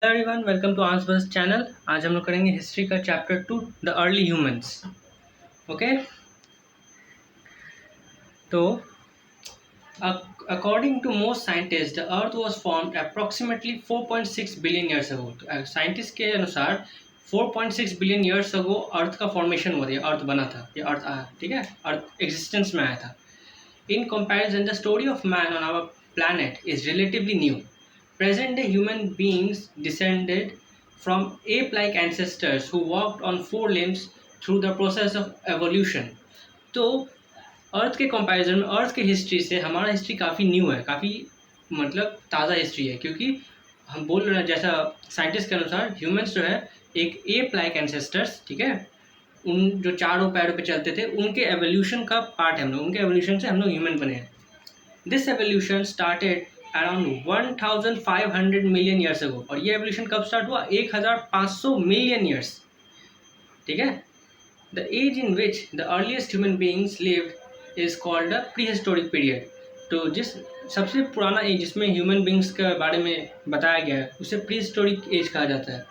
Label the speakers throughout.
Speaker 1: Hello everyone, welcome to आंस बस channel. आज हम लोग करेंगे हिस्ट्री का chapter 2, the early humans. Okay, तो according to most scientist the earth was formed approximately 4.6 billion years ago. तो साइंटिस्ट के अनुसार 4.6 बिलियन ईयर्स अगो अर्थ का फॉर्मेशन हुआ था, अर्थ बना था, ये अर्थ आया, ठीक है, अर्थ एग्जिस्टेंस में आया था। In comparison, the story of man on our planet is relatively new. Present day human beings descended from ape like ancestors who walked on four limbs through the process of evolution. तो अर्थ के comparison में अर्थ के history से हमारा history काफ़ी new है, काफ़ी मतलब ताज़ा हिस्ट्री है, क्योंकि हम बोल रहे हैं जैसा साइंटिस्ट के अनुसार ह्यूमंस जो है एक एप लाइक एंसेस्टर्स, ठीक है, उन जो चारों पैरों पे चलते थे उनके एवोल्यूशन का पार्ट है हम लोग, उनके एवोल्यूशन से हम लोग ह्यूमन बने हैं। This evolution started around 1500 million years अगो। और ये एवोल्यूशन कब स्टार्ट हुआ? 1500 मिलियन ईयर्स, ठीक है। The age in which the earliest human beings lived is called the prehistoric period. तो जिस सबसे पुराना एज जिसमें ह्यूमन बींग्स के बारे में बताया गया है उसे प्री हिस्टोरिक एज कहा जाता है।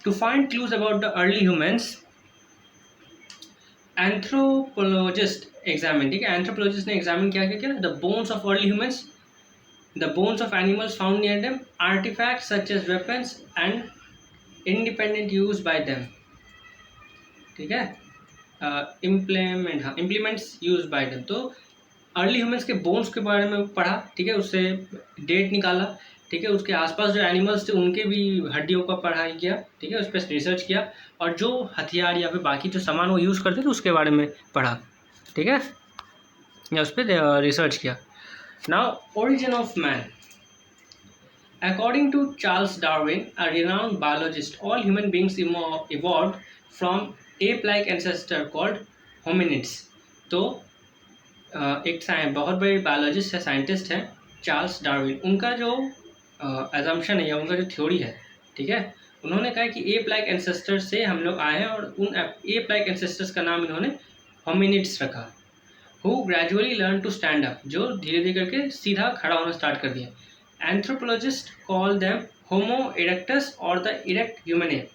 Speaker 1: To find clues about the early humans, anthropologist examine, ठीक है, एंथ्रोपोलॉजिस्ट ने एग्जामिन क्या क्या the bones of early humans, the bones of animals found near them, artifact such as weapons and independent use by them, ठीक है, implements use by them. तो early humans के bones के बारे में पढ़ा, ठीक है, उससे डेट निकाला, ठीक है, उसके आसपास जो एनिमल्स थे उनके भी हड्डियों का पढ़ाई किया, ठीक है, उस पर रिसर्च किया, और जो हथियार या फिर बाकी जो सामान वो यूज़ करते थे उसके बारे में पढ़ा, ठीक है, या उस पर रिसर्च किया। Now origin of man, according to Charles Darwin, a renowned biologist, all human beings evolved from ape-like ancestor called hominids। तो एक बहुत बड़े बायोलॉजिस्ट है, साइंटिस्ट है, चार्ल्स डार्विन। उनका जो एजम्पशन है या उनका जो थ्योरी है, ठीक है, उन्होंने कहा कि एप लाइक एंसेस्टर से हम लोग आए हैं, और उन एप लाइक एंसेस्टर्स का नाम इन्होंने होमिनिड्स रखा। Who gradually learn to stand up, जो धीरे धीरे करके सीधा खड़ा होना स्टार्ट कर दिया। एंथ्रोपोलॉजिस्ट कॉल देम होमो इरेक्टस और द इरेक्ट ह्यूमन एप।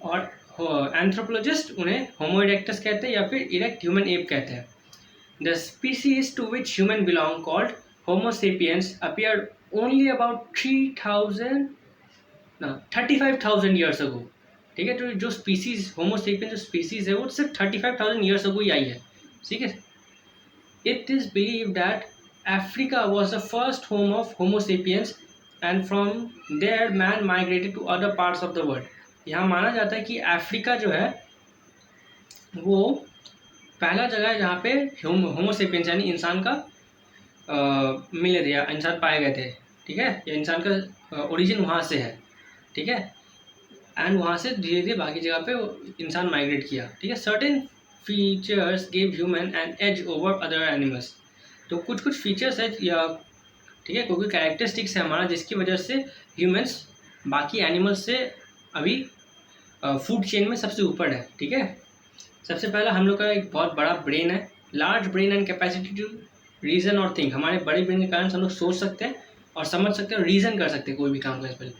Speaker 1: और एंथ्रोपोलॉजिस्ट उन्हें होमो इरेक्टस कहते हैं या फिर इरेक्ट ह्यूमन एप कहते हैं। The species to which human belong, called Homo sapiens, appeared only about 35,000 years ago। ठीक है, तो जो स्पीसीज होमो सेपियंस जो स्पीसीज है वो सिर्फ 35,000 years ago ही आई है, ठीक है। It is believed that Africa was the first home of Homo sapiens and from there man migrated to other parts of the world। यहाँ माना जाता है कि अफ्रीका जो है वो पहला जगह है जहाँ पे होमोसेपियंस यानी इंसान का मिले थे या इंसान पाए गए थे, ठीक है, या इंसान का ओरिजिन वहाँ से है, ठीक है, एंड वहाँ से धीरे धीरे बाकी जगह पे इंसान माइग्रेट किया, ठीक है। Certain features give human an edge over other animals. तो कुछ कुछ फीचर्स है या, ठीक है, कोई कैरेक्टरिस्टिक्स है हमारा जिसकी वजह से ह्यूमंस बाकी एनिमल्स से अभी फूड चेन में सबसे ऊपर है, ठीक है। सबसे पहला हम लोग का एक बहुत बड़ा ब्रेन है, large brain and capacity to reason और थिंक। हमारे बड़े ब्रेन के कारण हम लोग सोच सकते हैं और समझ सकते हैं और रीजन कर सकते हैं कोई भी काम करने से पहले।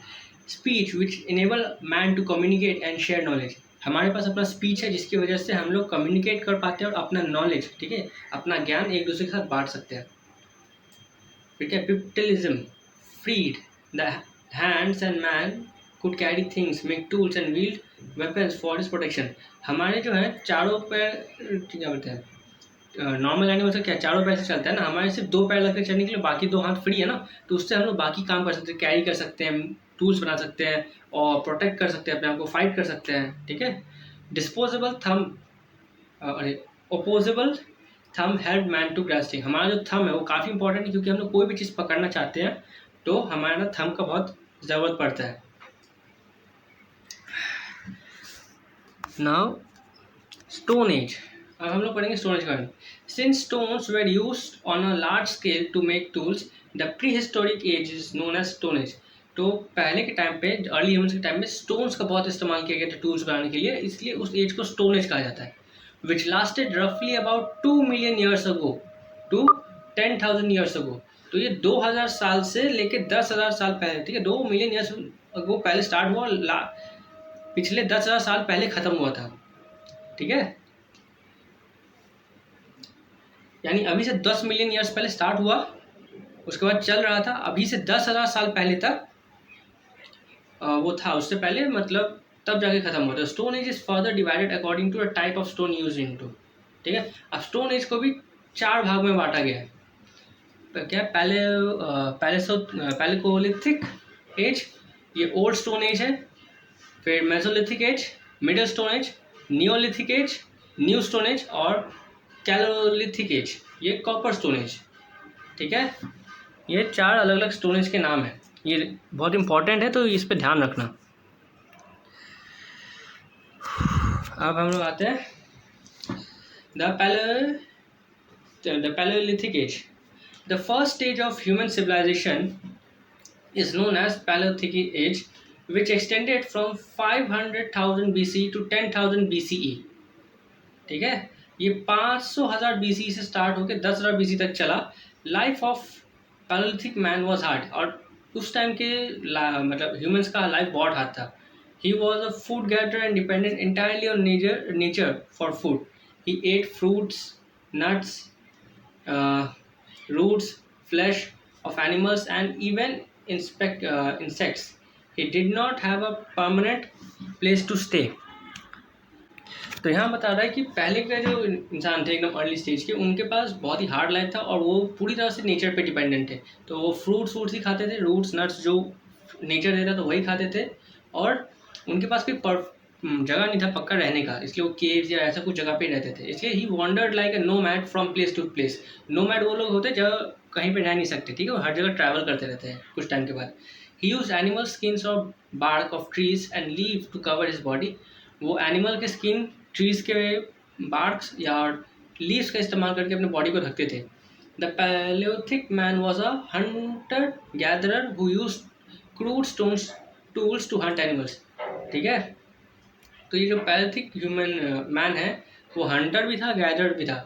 Speaker 1: Speech which enable man to communicate and share knowledge. हमारे पास अपना स्पीच है जिसकी वजह से हम लोग कम्युनिकेट कर पाते हैं और अपना नॉलेज, ठीक है, अपना ज्ञान एक दूसरे के साथ बांट सकते हैं, ठीक है। Bipedalism freed the hands and man could carry things, make tools and wield weapons for his protection। हमारे जो है चारों पैर, क्या बोलते हैं, नॉर्मल एनिमल्स का क्या चारों पैर से चलता है ना, हमारे सिर्फ दो पैर लगते हैं चलने के लिए, बाकी दो हाथ फ्री है ना, तो उससे हम लोग बाकी काम कर सकते हैं, कैरी कर सकते हैं, टूल्स बना सकते हैं और प्रोटेक्ट कर सकते हैं अपने आप को, फाइट कर सकते हैं, ठीक है। डिस्पोजेबल थम, अरे ओपोजेबल थम हेल्प मैन टू ग्रास्पिंग। हमारा जो थम है वो काफ़ी इंपॉर्टेंट है क्योंकि हम लोग कोई भी चीज़ पकड़ना चाहते हैं तो हमारा थम का बहुत ज़रूरत पड़ता है। नाउ स्टोन एज, अब हम लोग पढ़ेंगे स्टोन एज के बारे में। Since stones were used on a large scale to make tools, the prehistoric age is known as stone age. तो पहले के टाइम पे, अर्ली ह्यूमंस के टाइम में स्टोन्स का बहुत इस्तेमाल किया गया था टूल्स बनाने के लिए, इसलिए उस एज को स्टोन एज कहा जाता है। विच लास्टेड रफली about 2 million years ago to 10,000 years ago. तो ये 2000 साल से लेके 10,000 साल पहले, ठीक है, 2 मिलियन ईयर्स वो पहले स्टार्ट हुआ, पिछले 10,000 साल पहले खत्म हुआ था, ठीक है। यानी अभी से 10 मिलियन ईयर्स पहले स्टार्ट हुआ, उसके बाद चल रहा था, अभी से 10,000 साल पहले तक वो था, उससे पहले मतलब तब जाके खत्म होता है। Stone age is further divided according to a type of stone use into, ठीक है। अब स्टोन एज को भी 4 भाग में बांटा गया है। तो क्या पैलेसोलिथिक एज, ये ओल्ड स्टोन एज है, फिर mesolithic age, middle stone age, neolithic age, new stone age और कैलोलिथिक एज, ये कॉपर स्टोन एज, ठीक है। ये 4 अलग अलग स्टोन एज के नाम हैं, ये बहुत इंपॉर्टेंट है तो इस पे ध्यान रखना। अब हम लोग आते हैं the palaeolithic age. The first stage of human civilisation is known as Paleolithic age, which extended from 500,000 BC to 10,000 BCE, ठीक है। ये 500,000 BC से स्टार्ट होकर 10,000 BC तक चला। Life of palaeolithic man was hard, और उस टाइम के मतलब ह्यूमंस का लाइफ बहुत हार्ड था। He was a food gatherer and dependent entirely on nature for food. He ate fruits, nuts, roots, flesh of animals, and even insects. He did not have a permanent place to stay. तो यहाँ बता रहा है कि पहले के जो इंसान थे एकदम अर्ली स्टेज के, उनके पास बहुत ही हार्ड लाइफ था और वो पूरी तरह से नेचर पे डिपेंडेंट थे। तो वो फ्रूट्स ही खाते थे, रूट्स नट्स जो नेचर देता तो वही खाते थे, और उनके पास कोई जगह नहीं था पक्का रहने का, इसलिए वो केव्स या ऐसा कुछ जगह पे रहते थे। इसलिए he wandered like a nomad from place to place. Nomad वो लोग होते हैं जगह कहीं पे रह नहीं सकते, ठीक है, वो हर जगह ट्रैवल करते रहते हैं कुछ टाइम के बाद। ही यूज एनिमल स्किन्स और bark of trees and leave to cover his body. वो एनिमल के स्किन, ट्रीज के बार्क्स या लीव्स का इस्तेमाल करके अपने बॉडी को ढकते थे। The palaeolithic man was a hunter gatherer who use crude stones tools to hunt animals, ठीक है। तो ये जो पैलियोलिथिक ह्यूमन मैन है वो हंटर भी था, गैदरर भी था,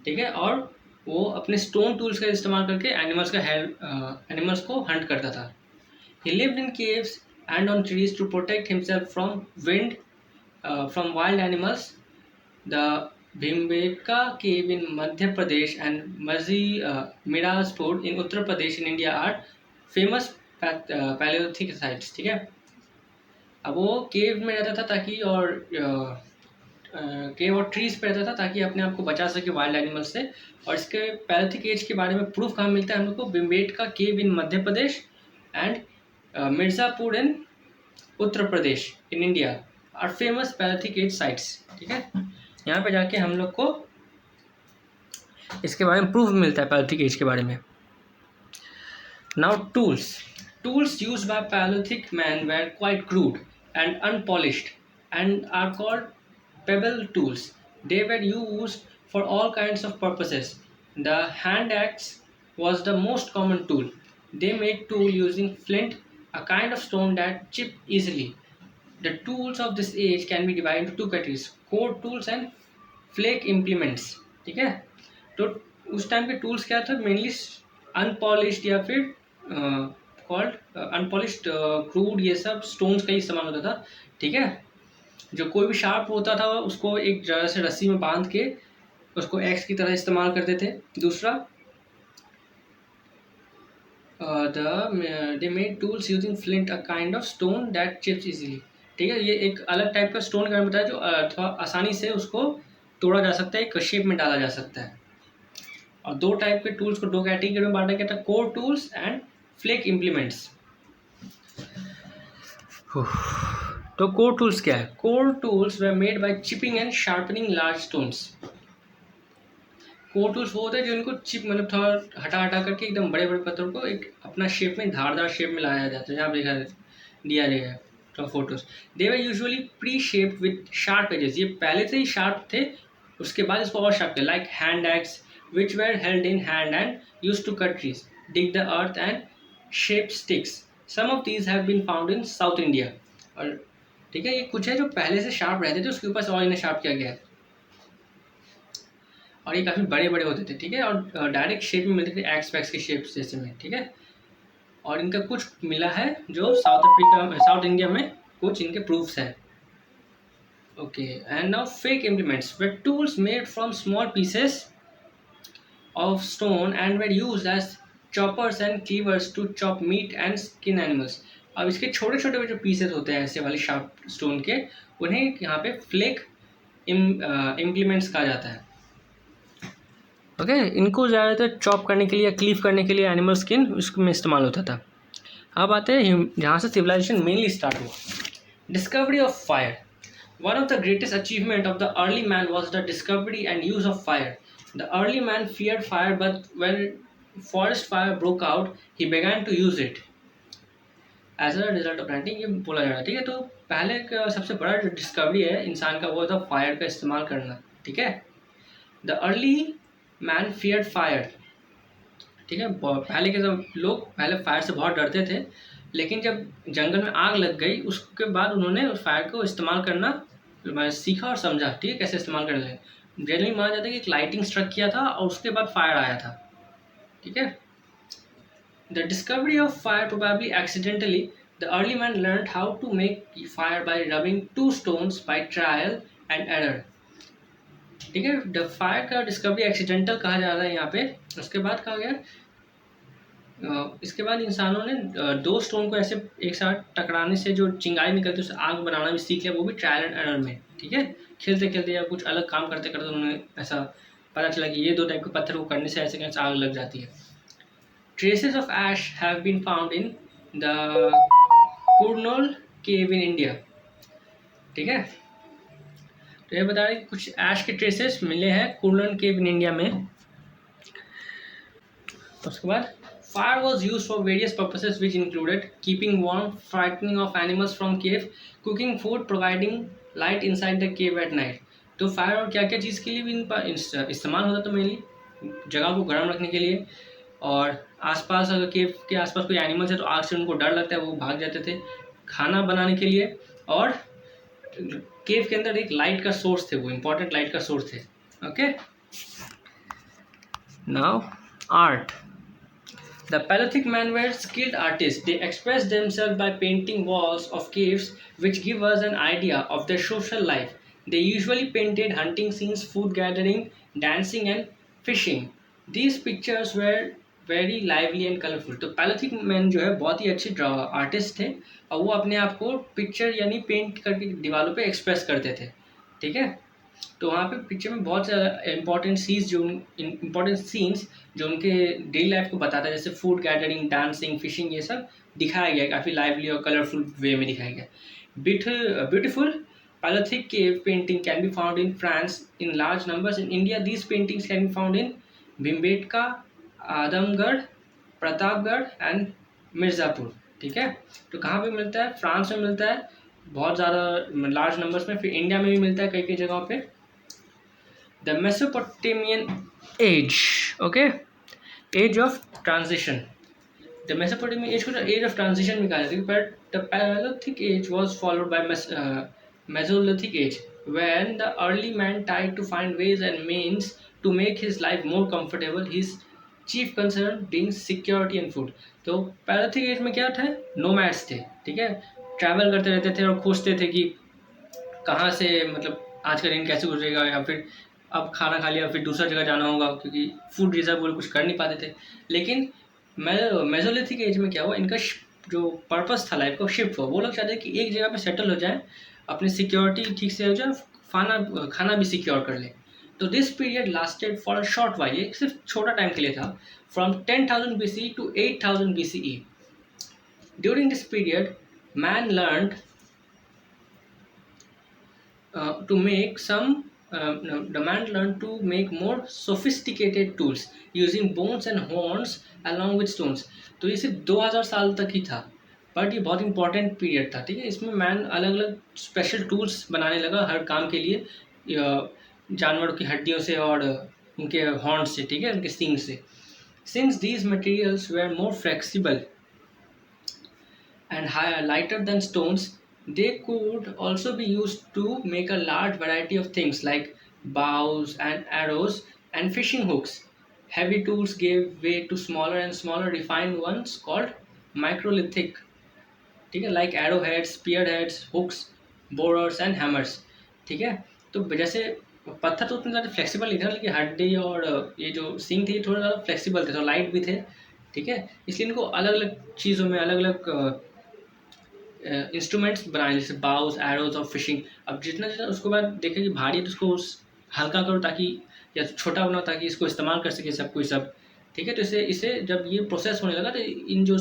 Speaker 1: ठीक है, और वो अपने स्टोन टूल्स का इस्तेमाल करके एनिमल्स को हंट करता था। He lived in caves and on trees to protect himself from wind, from wild animals. The Bhimbetka cave in Madhya Pradesh and Mirzapur in Uttar Pradesh in India are famous palaeolithic sites, ठीक है। अब वो केव में रहता था ताकि, और केव और ट्रीज पे रहता था ताकि अपने आप को बचा सके वाइल्ड एनिमल से। और इसके पैलियोलिथिक एज के बारे में प्रूफ कहाँ मिलता है हम लोग को? Bhimbetka cave in Madhya Pradesh and Mirzapur in Uttar Pradesh in India are famous palaeolithic age sites, ठीक है। यहाँ पे जाके हम लोग को इसके बारे में प्रूफ मिलता है पैलियोलिथिक एज के बारे में। Now tools used by Paleolithic man were quite crude and unpolished and are called pebble tools. They were used for all kinds of purposes. The hand axe was the most common tool. They made tool using flint, a kind of stone that chipped easily. The tools of this age can be divided into 2 categories: core tools and flake implements, ठीक है। तो उस time के tools क्या था? Mainly unpolished या फिर called unpolished crude, ये सब स्टोन्स का ही इस्तेमाल होता था, ठीक है। जो कोई भी शार्प होता था उसको एक जगह से रस्सी में बांध के उसको एक्स की तरह इस्तेमाल करते थे। दूसरा, they made tools using flint, a kind of stone that chips easily, ठीक है। ये एक अलग टाइप का स्टोन का बताया जो थोड़ा आसानी से उसको तोड़ा जा सकता है, एक शेप में डाला जा सकता है। और 2 टाइप के टूल्स को 2 कैटेगरी में बांटा गया था, core tools and flake implements. तो कोर टूल्स क्या है? Core tools were made by chipping and sharpening large stones. Core tools वो होते हैं जो इनको चिप मतलब थोड़ा हटा हटा करके एकदम बड़े बड़े पत्थरों को एक अपना शेप में, धारदार शेप में लाया जाता है। यहाँ देखा दिया गया है तो photos. They were usually pre shaped with sharp edges. ये पहले से ही शार्प थे, उसके बाद इसको और शार्प किया। Like hand axe which were held in hand and used to cut trees, dig the earth and shape sticks. Some of these have been found in South India. और ठीक है, ये कुछ है जो पहले से शार्प रहते थे, उसके ऊपर से और इन्हें शार्प किया गया है। और ये काफ़ी बड़े बड़े होते थे, ठीक है, और डायरेक्ट शेप में मिलते थे, एक्स वैक्स के शेप जैसे में, ठीक है। और इनका कुछ मिला है जो साउथ इंडिया में कुछ इनके प्रूफ्स हैं। Okay, and now fake implements way tools made from small pieces of stone and were used as choppers and cleavers to chop meat and skin animals। अब इसके छोटे छोटे जो पीसेस होते हैं ऐसे वाले शार्प स्टोन के, उन्हें यहाँ पे फ्लेक इम्प्लीमेंट्स कहा जाता है। ओके, इनको ज़्यादातर चॉप करने के लिए या क्लीव करने के लिए एनिमल स्किन उसमें इस्तेमाल होता था। अब आते हैं जहाँ से सिविलाइजेशन मेनली स्टार्ट हुआ, discovery of fire. One of the greatest achievement of the early man was the discovery and use of fire. The early man feared fire, but when forest fire broke out, he began to use it as a result of hunting। ये बोला जा रहा है, ठीक है। तो पहले का सबसे बड़ा जो डिस्कवरी है इंसान का वो था फायर का इस्तेमाल करना, ठीक है। The early man feared fire, ठीक है। पहले के सब लोग पहले फायर से बहुत डरते थे, लेकिन जब जंगल में आग लग गई उसके बाद उन्होंने उस फायर को इस्तेमाल करना सीखा और समझा, ठीक है, कैसे इस्तेमाल करना है। जनरली माना जाता है कि एक लाइटिंग स्ट्रक किया था और उसके बाद फायर आया था, ठीक है। The discovery of fire probably accidentally, the early man learn how to make fire by rubbing two stones by trial and error, ठीक है। द फायर का डिस्कवरी एक्सीडेंटल कहा जा रहा है यहाँ पे। उसके बाद कहा गया इसके बाद इंसानों ने दो स्टोन को ऐसे एक साथ टकराने से जो चिंगारी निकलती है उससे आग बनाना भी सीख लिया, वो भी ट्रायल एंड एरर में, ठीक है। खेलते खेलते या कुछ अलग काम करते करते उन्होंने ऐसा पता चला कि ये दो टाइप के पत्थर को करने से ऐसे कैसे आग लग जाती है। Traces of ash have been found in the Kurnool cave in India, ठीक है। तो ये बता रहे कुछ ऐश के ट्रेसेस मिले हैं कुरनोल केव इन इंडिया में। उसके बाद fire was used for various purposes which included keeping warm, frightening of animals from cave, cooking food, providing light inside the cave at night। तो फायर और क्या क्या चीज़ के लिए भी इस्तेमाल होता था, मेनली जगह को गर्म रखने के लिए, और आसपास अगर केव के आसपास कोई एनिमल्स है तो आग से उनको डर लगता है, वो भाग जाते थे। खाना बनाने के लिए, और केव के अंदर एक लाइट का सोर्स थे, वो इम्पोर्टेंट लाइट का सोर्स थे। Okay, now art. The Paleolithic men were skilled artists. They expressed themselves by painting walls of caves, which give us an idea of their social life. They usually painted hunting scenes, food gathering, dancing, and fishing. These pictures were very lively and colorful. तो Paleolithic men जो है बहुत ही अच्छे artist थे, और वो अपने आप को पिक्चर यानी पेंट करके दीवारों पे एक्सप्रेस करते थे, ठीक है। तो वहाँ पे पिक्चर में बहुत सारे इंपॉर्टेंट सीन्स जो उनके डेली लाइफ को बताता है, जैसे फूड गैदरिंग, डांसिंग, फिशिंग, ये सब दिखाया गया, काफ़ी लाइवली और कलरफुल वे में दिखाया गया। Beautiful Paleolithic cave painting can be found in France in large numbers. In India, these paintings can be found in Bhimbetka, Adamgarh, Pratapgarh and Mirzapur, ठीक है। तो कहाँ पे मिलता है? फ्रांस में मिलता है बहुत ज़्यादा लार्ज नंबर्स में, फिर इंडिया में भी मिलता है कई कई जगहों पे। The Mesopotamian age, okay, age of transition. The Mesopotamian age को एज ऑफ ट्रांजिशन भी कहा जाता है, but the palaeolithic age was followed by mesolithic age, when the early man tried to find ways and means to make his life more comfortable, his chief concern being security and food। तो पैलेolithic as में क्या था? Nomads थे, ठीक है, travel करते रहते थे और खोजते थे कि कहाँ से मतलब आज का दिन कैसे गुजरेगा, या फिर अब खाना खा लिया फिर दूसरा जगह जाना होगा, क्योंकि फूड रिजर्व वो कुछ कर नहीं पाते थे। लेकिन मेसोलिथिक एज में क्या हुआ, इनका जो पर्पस था लाइफ का शिफ्ट हुआ। वो लोग चाहते कि एक जगह पे सेटल हो जाए, अपनी सिक्योरिटी ठीक से हो जाए, खाना भी सिक्योर कर ले। तो this period lasted for a short while, ये सिर्फ छोटा टाइम के लिए था, from 10,000 BCE to 8,000 BCE। During this period man learned to make the man learned to make more sophisticated tools using bones and horns along with stones। तो ये सिर्फ 2000 साल तक ही था, बट ये बहुत इंपॉर्टेंट पीरियड था, ठीक है। इसमें मैन अलग अलग स्पेशल टूल्स बनाने लगा हर काम के लिए, जानवरों की हड्डियों से और उनके हॉर्न से, ठीक है, उनके सींग से। Since these materials were more flexible and lighter than stones, they could also be used to make a large variety of things like bows and arrows, and fishing hooks. Heavy tools gave way to smaller and smaller refined ones called microlithic. ठीक है, like arrow heads, spear heads, hooks, borers and hammers. ठीक है, तो जैसे पत्थर तो उतने ज़्यादा फ्लेक्सिबल नहीं था, लेकिन हड्डी और ये जो सिंग थे थोड़े ज़्यादा फ्लेक्सिबल थे, तो लाइट भी थे. ठीक है, इसलिए इनको अलग अलग चीज़ों में अलग अलग इंस्ट्रूमेंट्स बनाए, जैसे बाउस, एरोज और फिशिंग. अब जितना जितना उसके बाद देखें कि भारी है तो उसको हल्का करो ताकि, या छोटा बनाओ ताकि इसको इस्तेमाल कर सके सब कोई सब. ठीक है, तो इसे इसे जब ये प्रोसेस होने लगा तो इन जो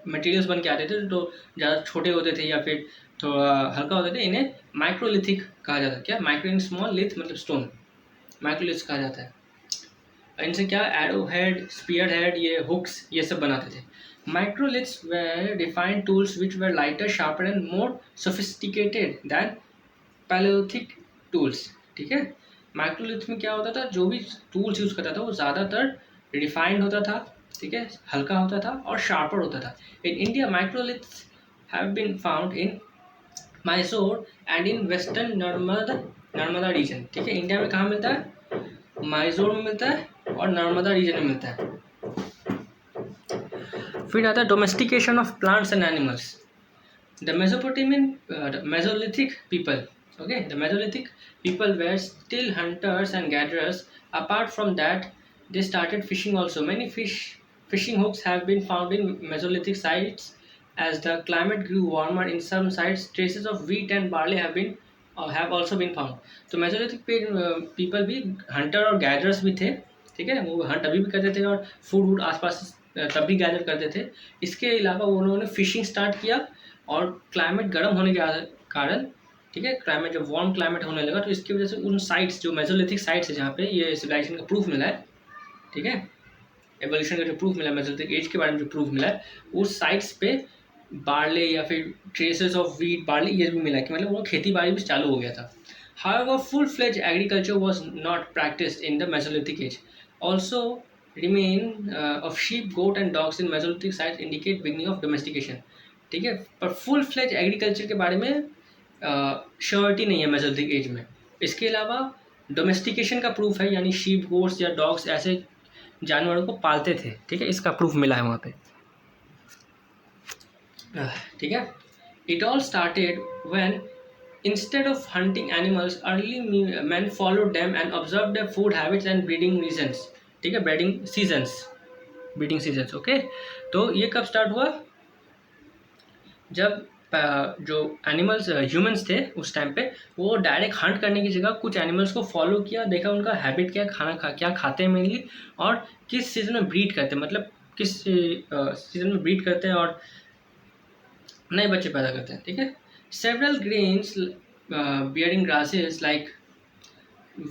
Speaker 1: मटेरियल्स बन के आते थे तो ज़्यादा छोटे होते थे या फिर थोड़ा हल्का होते थे, इन्हें माइक्रोलिथिक कहा जाता है. क्या माइक्रो इन स्मॉल, लिथ मतलब स्टोन, माइक्रोलिथ कहा जाता है. इनसे क्या एरो हेड, स्पीयर हेड, ये हुक्स ये सब बनाते थे. Microliths were refined tools which were lighter, sharper and more sophisticated than palaeolithic tools. ठीक है, माइक्रोलिथ में क्या होता था, जो भी टूल्स यूज़ करता था वो ज़्यादातर रिफाइंड होता था. ठीक है, हल्का होता था और शार्पर होता था. In India microliths have been found in Mysore and in western Narmada region. ठीक है, इंडिया में कहाँ मिलता है, मैसूर में मिलता है और नर्मदा रीजन में मिलता है. फिर आता है domestication of plants and animals. The Mesolithic people, okay, the Mesolithic people were still hunters and gatherers. Apart from that, they started fishing also. Many fishing hooks have been found in Mesolithic sites. As the climate grew warmer in some sites, traces of wheat and barley have also been found. तो Mesolithic people भी hunter और gatherers भी थे. ठीक है, वो Hunt अभी भी करते थे और फूड वूड आसपास तब भी गैदर करते थे. इसके अलावा उन्होंने फिशिंग स्टार्ट किया और क्लाइमेट गर्म होने के कारण, ठीक है, क्लाइमेट जब वार्म क्लाइमेट होने लगा तो इसकी वजह से उन साइट्स जो मेसोलिथिक साइट्स है जहाँ पे ये सिविलाइजेशन का प्रूफ मिला है, ठीक है, एवोल्यूशन का जो प्रूफ मिला है, मेसोलिथिक एज के बारे में जो प्रूफ मिला है, उस साइट्स पे बार्ले या फिर ट्रेसेस ऑफ वीट बार्ले ये भी मिला कि मतलब वो खेती बाड़ी भी चालू हो गया था. However, full-fledged agriculture was not practiced in the Mesolithic age. Also, remain of sheep, goat and dogs in Mesolithic sites indicate beginning of domestication. ठीक है, पर फुल फ्लेज एग्रीकल्चर के बारे में श्योरिटी नहीं है मेसोलिथिक एज में. इसके अलावा डोमेस्टिकेशन का प्रूफ है, यानी शीप, गोट्स या डॉग्स ऐसे जानवरों को पालते थे. ठीक है, इसका प्रूफ मिला है वहाँ पे. ठीक है, it all started when instead of hunting animals, early men followed them and observed their food habits and breeding reasons. ठीक है, ब्रीडिंग सीजन्स. ओके, तो ये कब स्टार्ट हुआ, जब जो एनिमल्स ह्यूमंस थे उस टाइम पे वो डायरेक्ट हंट करने की जगह कुछ एनिमल्स को फॉलो किया, देखा उनका हैबिट क्या, क्या खाते हैं मेनली, और किस सीजन में ब्रीड करते हैं, मतलब किस सीजन में ब्रीड करते हैं और नए बच्चे पैदा करते हैं. ठीक है, several grains bearing grasses like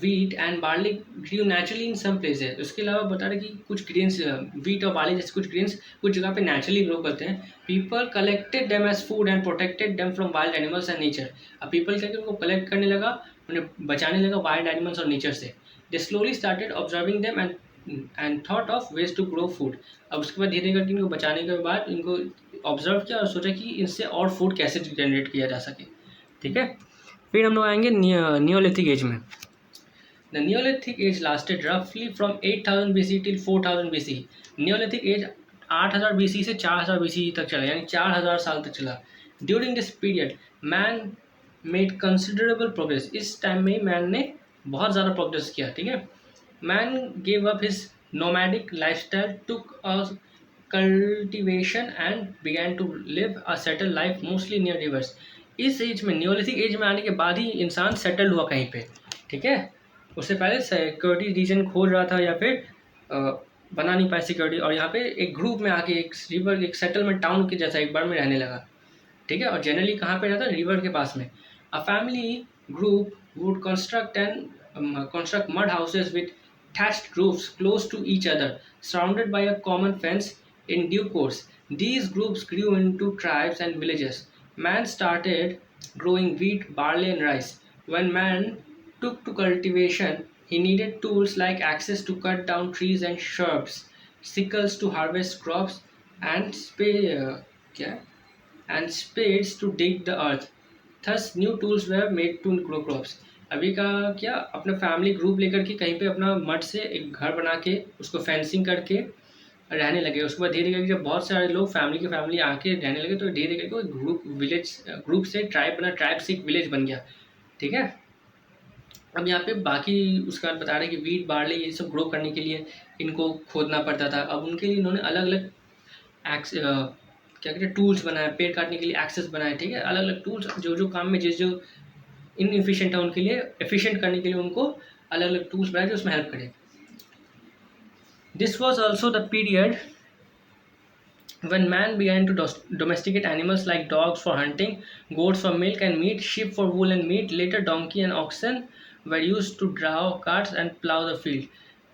Speaker 1: wheat and barley grew naturally in some places. उसके अलावा बता रहे कि कुछ ग्रेन्स, wheat और barley जैसे कुछ ग्रेन्स कुछ जगह पे नेचुरली ग्रो करते हैं. People collected them as food and protected them from wild animals and nature. अब people क्या उनको कलेक्ट करने लगा, उन्हें बचाने लगा वाइल्ड एनिमल्स और नेचर से. They slowly started observing them and thought of ways to grow food. अब उसके बाद धीरे करके इनको बचाने के बाद इनको ऑब्जर्व किया और सोचा कि इनसे और फूड कैसे जनरेट किया जा सके. ठीक है, फिर हम लोग आएंगे नियोलिथिक एज में. द नियोलिथिक एज लास्टेड रफली from 8000 BC till 4000 BC. Neolithic age 8000 BC से 4000 BC तक चला, यानी 4000 साल तक चला. During this period man made considerable progress. इस टाइम में मैन ने बहुत ज़्यादा प्रोग्रेस किया. ठीक है, man gave up his nomadic lifestyle, took a cultivation and began to live a settled life mostly near rivers. इस एज में, नियोलिथिक एज में आने के बाद ही इंसान सेटल हुआ कहीं पे. ठीक है, उससे पहले सिक्योरिटी रीजन खोज रहा था या फिर बना नहीं पाया सिक्योरिटी, और यहाँ पे एक ग्रुप में आके एक रिवर, एक सेटलमेंट टाउन के जैसा एक बार में रहने लगा. ठीक है, और जनरली कहाँ पे रहता है, रिवर के पास में. A family group would construct mud houses with thatched roofs close to each other, surrounded by a common fence. In due course, these groups grew into tribes and villages. Man started growing wheat, barley, and rice. When man took to cultivation, he needed tools like axes to cut down trees and shrubs, sickles to harvest crops, and spades to dig the earth. Thus, new tools were made to grow crops. अभी का क्या, अपना family group लेकर के कहीं पे अपना mud से एक घर बना के उसको फेंसिंग करके रहने लगे। उसके बाद धीरे धीरे जब बहुत सारे लोग फैमिली आके रहने लगे तो धीरे धीरे करके ग्रुप से ट्राइब बना, ट्राइब से एक विलेज बन गया। ठीक है। अब यहाँ पे बाकी उसका बता रहे हैं कि वीट बार्ले ये सब ग्रो करने के लिए इनको खोदना पड़ता था। अब उनके लिए इन्होंने अलग अलग क्या कहते हैं टूल्स बनाए, पेड़ काटने के लिए एक्सेस बनाए। ठीक है, अलग अलग टूल्स जो जो काम में जो इनएफिशिएंट है उनके लिए एफिशिएंट करने के लिए उनको अलग अलग टूल्स बनाए जो उसमें हेल्प करें। This was also the period when man began to domesticate animals like dogs for hunting, goats for milk and meat, sheep for wool and meat, later donkey and oxen were used to draw carts and plow the field.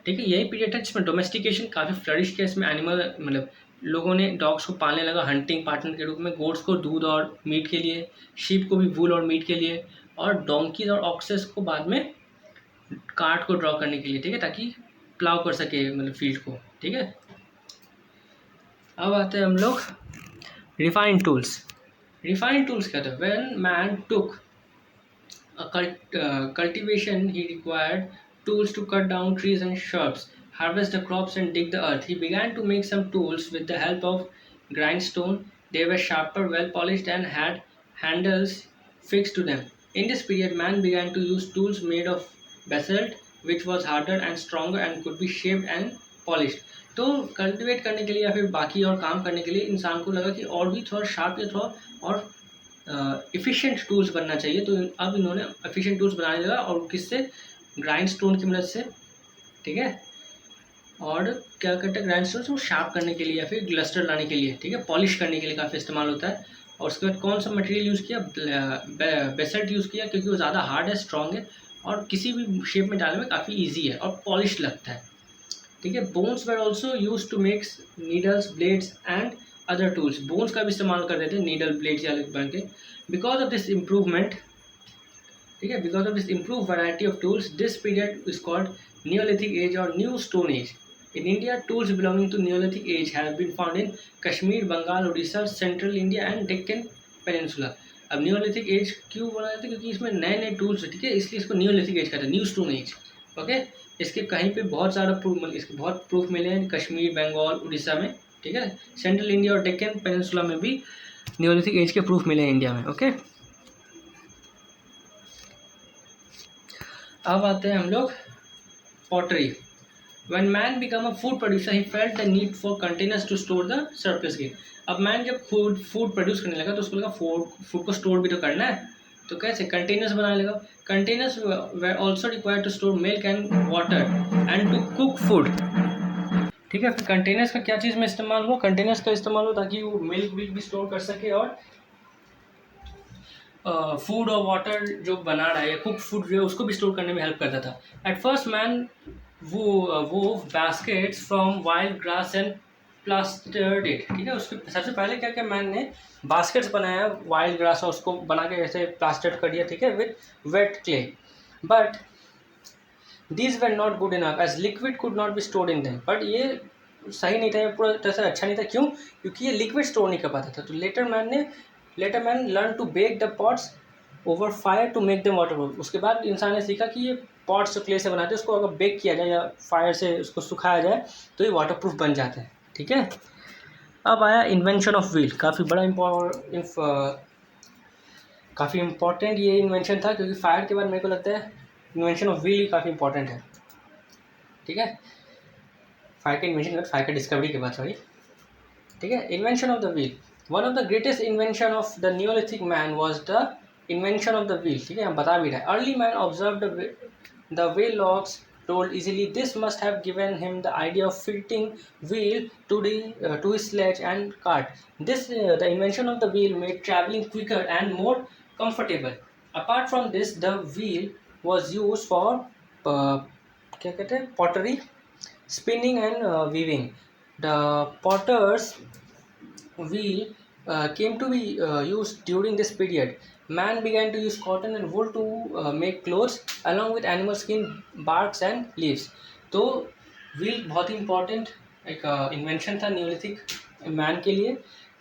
Speaker 1: ठीक है, यही period है जिसमें domestication काफ़ी flourish किया। इसमें animal मतलब लोगों ने डॉग्स को पालने लगा हंटिंग पार्टनर के रूप में, गोट्स को दूध और मीट के लिए, शीप को भी वूल और मीट के लिए, और डोंकीज और ऑक्सेस को बाद में कार्ट को ड्रॉ करने के लिए। ठीक है, ताकि प्लाव कर सके मतलब फील्ड को। ठीक है, अब आते हैं हम लोग रिफाइंड टूल्स। रिफाइंड टूल्स क्या था? When man took cultivation, he required tools to cut down trees and shrubs, harvest the crops and dig the earth. He began to make some tools with the help of grindstone. They were sharper, well polished and had handles fixed to them. In this period, man began to use tools made of basalt, which was harder and stronger and could be shaped and polished. तो cultivate करने के लिए या फिर बाकी और काम करने के लिए इंसान को लगा कि और भी थोड़ा शार्प या थोड़ा और इफ़िशिएंट टूल्स बनना चाहिए। तो अब इन्होंने एफिशिएंट टूल्स बनाने लगा, और किससे? ग्राइंड स्टोन की मदद से। ठीक है, और क्या करते हैं ग्राइंड स्टोन को शार्प करने के लिए या फिर ग्लस्टर लाने के लिए। ठीक है, पॉलिश करने के लिए काफ़ी इस्तेमाल होता है। और उसके बाद कौन सा मटेरियल यूज़ किया? बेसल्ट यूज़ किया, क्योंकि वो ज़्यादा हार्ड है, स्ट्रॉन्ग है और किसी भी शेप में डालने में काफ़ी ईजी है और पॉलिश लगता है। ठीक है, bones were also use to make needles, blades and other tools. Bones का भी इस्तेमाल करते थे नीडल ब्लेड्स या बन के। बिकॉज ऑफ दिस इम्प्रूवमेंट, ठीक है, because of this improve variety of tools, this period is called neolithic age और new stone age. In India, tools belonging to neolithic age have been found in Kashmir, Bengal, Orissa, central India and Deccan peninsula. अब neolithic age क्यों बोला जाता है? क्योंकि इसमें नए नए टूल्स, ठीक है, इसलिए इसको नियोलिथिक एज कहते हैं, न्यू स्टोन एज। ओके, इसके कहीं पे बहुत सारा प्रूफ, इसके बहुत प्रूफ मिले हैं कश्मीर, बंगाल, उड़ीसा में। ठीक है, सेंट्रल इंडिया और डेक्कन पेनिनसुला में भी नियोलिथिक एज के प्रूफ मिले हैं इंडिया में। ओके, अब आते हैं हम लोग pottery. When man became a food producer, he felt the need for containers to store the surplus grain. अब मैन जब फूड प्रोड्यूस करने लगा तो उसको लगा फूड को स्टोर भी तो करना है, तो कैसे? कंटेनर्स बनाने लगा। Containers were also required to store milk and water and to cook food. ठीक है, फिर कंटेनर्स का क्या चीज़ में इस्तेमाल हुआ? कंटेनर्स का इस्तेमाल हुआ ताकि वो मिल्क भी स्टोर कर सके और फूड और वाटर जो बना रहा है या कुक फूड जो है उसको भी स्टोर करने में हेल्प करता था। एट फर्स्ट मैन वो baskets from wild grass and plastered it. ठीक है, उसके सबसे पहले क्या क्या मैन ने बास्केट्स बनाया वाइल्ड ग्रास और उसको बना के ऐसे प्लास्टर्ड कर दिया। ठीक है, with wet clay, but these were not good enough as liquid could not be stored in them. But ये सही नहीं था, ये पूरा तरह से अच्छा नहीं था। क्यों? क्योंकि ये लिक्विड स्टोर नहीं कर पाता था। तो later man learn to bake the pots over fire to make them waterproof. उसके बाद इंसान ने सीखा कि ये पॉट्स जो क्ले से बनाते हैं उसको अगर बेक किया जाए या फायर से उसको सुखाया जाए तो ये वाटरप्रूफ बन जाते हैं। ठीक है, अब आया इन्वेंशन ऑफ व्हील। काफ़ी इम्पोर्टेंट ये इन्वेंशन था, क्योंकि फायर के बाद मेरे को लगता है इन्वेंशन ऑफ व्हील ही काफ़ी इंपॉर्टेंट है। ठीक है, फायर का इन्वेंशन, फायर का डिस्कवरी के बाद, सॉरी। ठीक है, invention of the wheel. One of the greatest invention of the Neolithic man was the invention of the wheel. ठीक है, हम बता भी रहे हैं। Early man observe the way logs rolled easily. This must have given him the idea of fitting wheel to his sledge and cart. The invention of the wheel made traveling quicker and more comfortable. Apart from this, the wheel was used for क्या कहते हैं pottery, spinning and weaving. The potter's wheel came to be used during this period. Man began to use cotton and wool to make clothes along with animal skin, barks and leaves. तो wheel बहुत ही important एक invention था Neolithic man के लिए,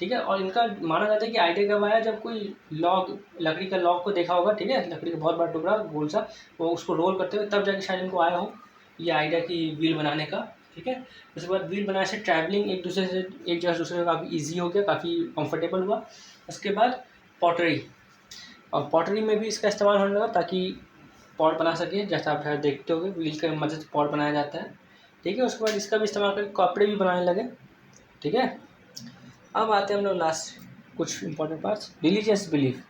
Speaker 1: ठीक है। और इनका माना जाता है कि आइडिया कब आया, जब कोई लकड़ी का लॉग को देखा होगा, ठीक है, लकड़ी का बहुत बड़ा टुकड़ा गोल सा, वो उसको रोल करते हुए तब जाके शायद इनको आया हो ये आइडिया की व्हील बनाने का, ठीक है। उसके बाद व्हील बनाने से ट्रैवलिंग एक जगह से दूसरे काफ़ी ईजी हो गया, काफ़ी कंफर्टेबल हुआ। उसके बाद पॉटरी, और पॉटरी में भी इसका इस्तेमाल होने लगा ताकि पॉट बना सके, जैसा आप शायद देखते होगे व्हील के मदद से पॉट बनाया जाता है, ठीक है। उसके बाद इसका भी इस्तेमाल करके कपड़े भी बनाने लगे, ठीक है। अब आते हैं हम लोग लास्ट कुछ important parts, religious belief.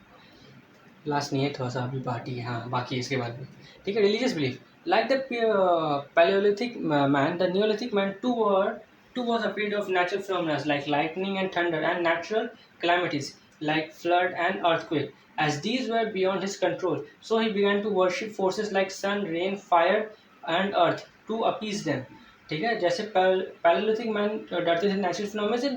Speaker 1: Last नहीं है, थोड़ा सा अभी बाकी है, हाँ बाकी है इसके बाद में, ठीक है। Religious belief, like the palaeolithic man, the neolithic man too was afraid of natural phenomena like lightning and thunder and natural calamities like flood and earthquake, as these were beyond his control. So he began to worship forces like sun, rain, fire and earth to appease them, ठीक है। जैसे Palaeolithic man डरते थे natural phenomena से,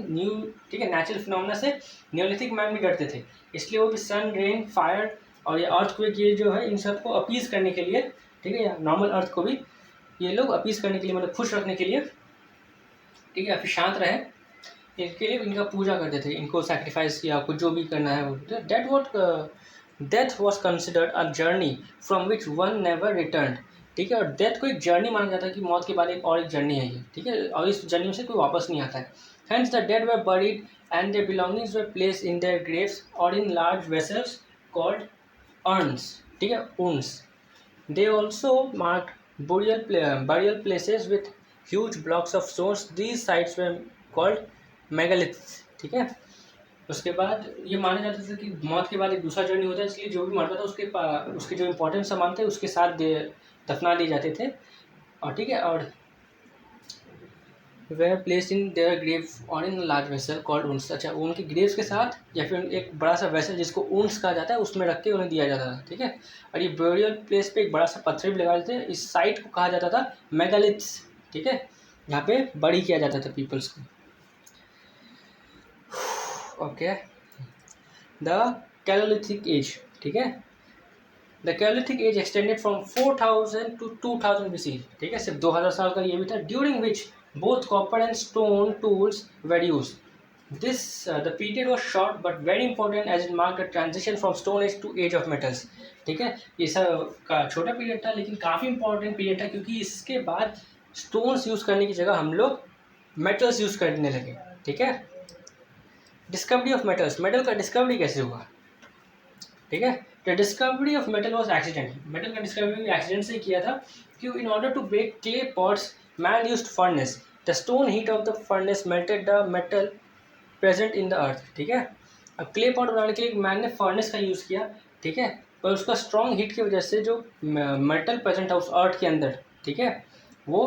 Speaker 1: ठीक है, natural phenomena से Neolithic man भी डरते थे, इसलिए वो भी सन, रेन, फायर और ये अर्थक्वेक, ये जो है इन सबको अपीज करने के लिए, ठीक है, या नॉर्मल अर्थ को भी ये लोग अपीज करने के लिए, मतलब खुश रखने के लिए, ठीक है, फिर शांत रहे, इनके लिए इनका पूजा करते थे, इनको सैक्रिफाइस या कुछ जो भी करना है वो। Death was considered a journey from which one never return, ठीक है। और डेथ को एक जर्नी माना जाता है कि मौत के बाद एक जर्नी है ये, ठीक है, और इस जर्नी से कोई वापस नहीं आता है। Hence the dead were buried and their belongings were placed in their graves और in large vessels called urns, ठीक है, urns. They also marked burial places with huge blocks of stones. These sites were called megaliths, ठीक है। उसके बाद ये माना जाता था कि मौत के बाद एक दूसरा जर्नी होता है, इसलिए जो भी मरता था उसके जो इम्पोर्टेंट सामान थे उसके साथ दफना दिए जाते थे, और ठीक है, और were place in their grave और in large vessel called urns. अच्छा, उनके ग्रेव्स के साथ या फिर एक बड़ा सा वेसल जिसको ऊंस कहा जाता है उसमें रख के उन्हें दिया जाता था, ठीक है। और ये ब्यूरियल प्लेस पे एक बड़ा सा पत्थर भी लगा देते हैं, इस साइट को कहा जाता था मेगालिथ्स, ठीक है, यहाँ पे बड़ी किया जाता था पीपल्स को। ओके, द कैलोलिथिक एज, ठीक है, the chalcolithic age extended from 4000 to 2000 BC, ठीक है, सिर्फ 2000 साल का ये भी था, during which both copper and stone tools were used. The period was short but very important as it marked a transition from stone age to age of metals, ठीक है। ये सब का छोटा पीरियड था लेकिन काफ़ी इंपॉर्टेंट पीरियड था, क्योंकि इसके बाद स्टोन्स यूज़ करने की जगह हम लोग मेटल्स यूज़ करने लगे, ठीक है। डिस्कवरी ऑफ मेटल्स, मेटल का डिस्कवरी कैसे हुआ, ठीक है। The discovery of metal was accident, metal का डिस्कवरी एक्सीडेंट से किया था, कि in order to bake clay pots man used furnace. The stone heat of the furnace melted the metal present in the earth, ठीक है। अब clay pot बनाने के लिए मैन ने फर्नेस का यूज़ किया, ठीक है, पर उसका स्ट्रॉन्ग हीट की वजह से जो मेटल प्रेजेंट है उस अर्थ के अंदर, ठीक है, वो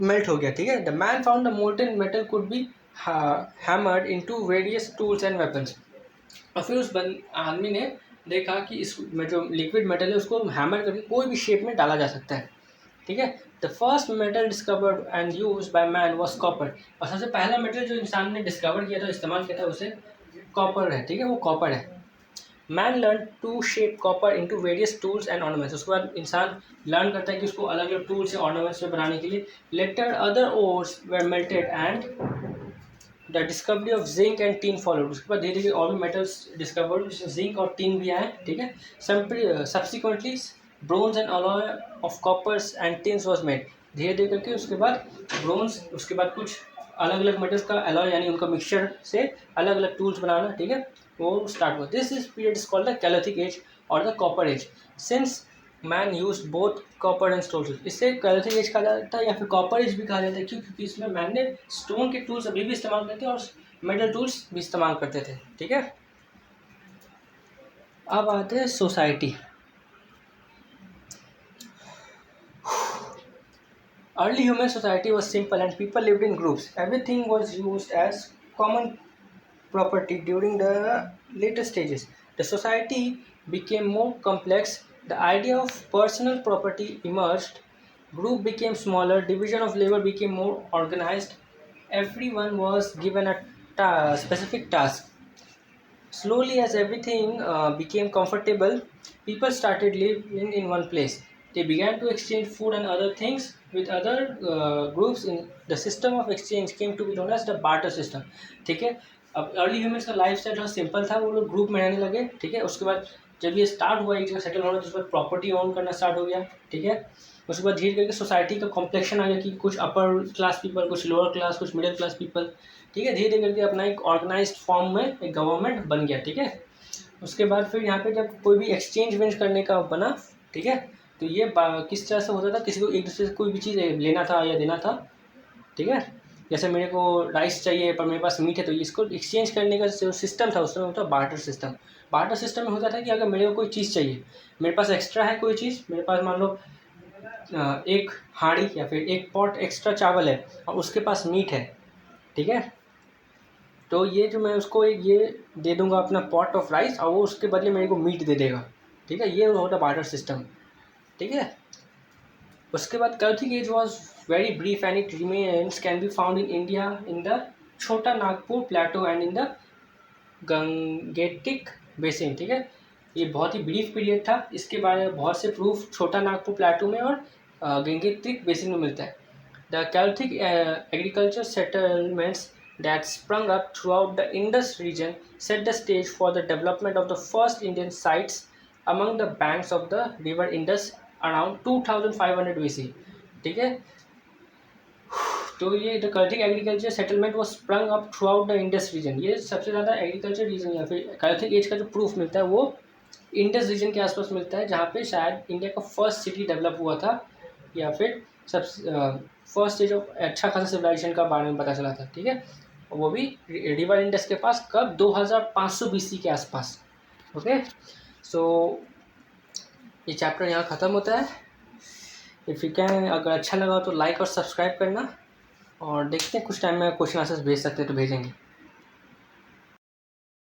Speaker 1: मेल्ट हो गया, ठीक है। The man found the molten metal could be hammered into various tools and weapons. और फिर उस आदमी ने देखा कि इसमें जो लिक्विड मेटल है उसको हैमर करके कोई भी शेप में डाला जा सकता है, ठीक है। The first metal discovered and use by man was copper, और सबसे पहला मेटल जो इंसान ने डिस्कवर किया था, इस्तेमाल किया था, उसे कॉपर है, ठीक है, वो कॉपर है। Man learn to shape copper into various tools and ornaments, उसके बाद इंसान लर्न करता है कि उसको अलग अलग टूल्स या ऑर्नामेंट्स में बनाने के लिए। Later other ores were melted and the discovery of zinc and tin followed, उसके बाद धीरे धीरे और भी मेटल्स डिस्कवर्ड, जिसमें जिंक और टीन भी आए, ठीक है। Subsequently bronze and alloy of coppers and tins was made, धीरे धीरे करके उसके बाद ब्रोंज, उसके बाद कुछ अलग अलग मेटल्स का अलॉय यानी उनका मिक्सचर से अलग अलग टूल्स बनाना, ठीक है, वो स्टार्ट हुआ। This is period is called the chalcolithic age और the copper age, since man use both copper and stone. इससे कैलोथिक एज कहा जाता है या फिर कॉपर एज भी कहा जाता है, क्यों, क्योंकि इसमें मैन ने स्टोन के टूल्स अभी भी इस्तेमाल करते हैं और मेटल टूल्स भी इस्तेमाल करते थे, ठीक है। अब आते हैं society. Early human society was simple and people lived in groups. Everything was used as common property. During the later stages, the society became more complex. The idea of personal property emerged. Group became smaller. Division of labor became more organized. Everyone was given a specific task. Slowly, as everything became comfortable, people started living in one place. They began to exchange food and other things with other groups in the system of exchange came to be known as the barter system. ठीक है, अब early humans का life style थोड़ा simple था, वो लोग group में रहने लगे। ठीक है, उसके बाद जब ये स्टार्ट हुआ एक जगह सेटल होना, तो उसके बाद प्रॉपर्टी ओन करना स्टार्ट हो गया। ठीक है, उसके बाद धीरे करके सोसाइटी का कॉम्प्लेक्शन आ गया कि कुछ अपर क्लास पीपल, कुछ लोअर क्लास, कुछ मिडिल क्लास पीपल। ठीक है, धीरे धीरे करके अपना एक ऑर्गेनाइज्ड फॉर्म में एक गवर्नमेंट बन गया। ठीक है, उसके बाद फिर यहाँ पे जब कोई भी एक्सचेंज वेंज करने का बना, ठीक है, तो ये किस तरह से होता था, किसी को एक दूसरे से कोई भी चीज़ लेना था या देना था। ठीक है, जैसे मेरे को राइस चाहिए पर मेरे पास मीट है, तो इसको एक्सचेंज करने का जो सिस्टम था उसमें होता बार्टर सिस्टम। बार्टर सिस्टम में होता था कि अगर मेरे को कोई चीज़ चाहिए, मेरे पास एक्स्ट्रा है कोई चीज़, मेरे पास मान लो एक हांडी या फिर एक पॉट एक्स्ट्रा चावल है और उसके पास मीट है। ठीक है, तो ये जो मैं उसको एक ये दे दूंगा अपना पॉट ऑफ राइस और वो उसके बदले मेरे को मीट दे देगा। ठीक है, ये होता बार्टर सिस्टम। ठीक है, उसके बाद Karthik age was very brief and it remains can be found in India in the Chota Nagpur plateau and in the Gangetic basin. ठीक है, ये बहुत ही ब्रीफ पीरियड था, इसके बारे में बहुत से प्रूफ छोटा नागपुर प्लेटो में और गंगेटिक बेसिन में मिलता है। The Celtic agriculture settlements that sprung up throughout the Indus region set the stage for the development of the first Indian sites among the banks of the river Indus around 2500 BC। ठीक है, तो ये the Celtic agriculture settlement वो sprung up throughout the Indus region. ये सबसे ज़्यादा agriculture reason या फिर Celtic एज का जो प्रूफ मिलता है वो इंडस रीजन के आसपास मिलता है, जहाँ पे शायद इंडिया का फर्स्ट सिटी डेवलप हुआ था या फिर सब फर्स्ट स्टेज ऑफ अच्छा खासा सिविलाइजेशन का बारे में पता चला था। ठीक है, वो भी रिवर इंडस के पास कब 2500 BC के आसपास। ओके, सो ये चैप्टर यहाँ ख़त्म होता है। इफ़ यू कैन, अगर अच्छा लगा तो लाइक और सब्सक्राइब करना, और देखते हैं कुछ टाइम में क्वेश्चन आंसर्स भेज सकते हैं तो भेजेंगे।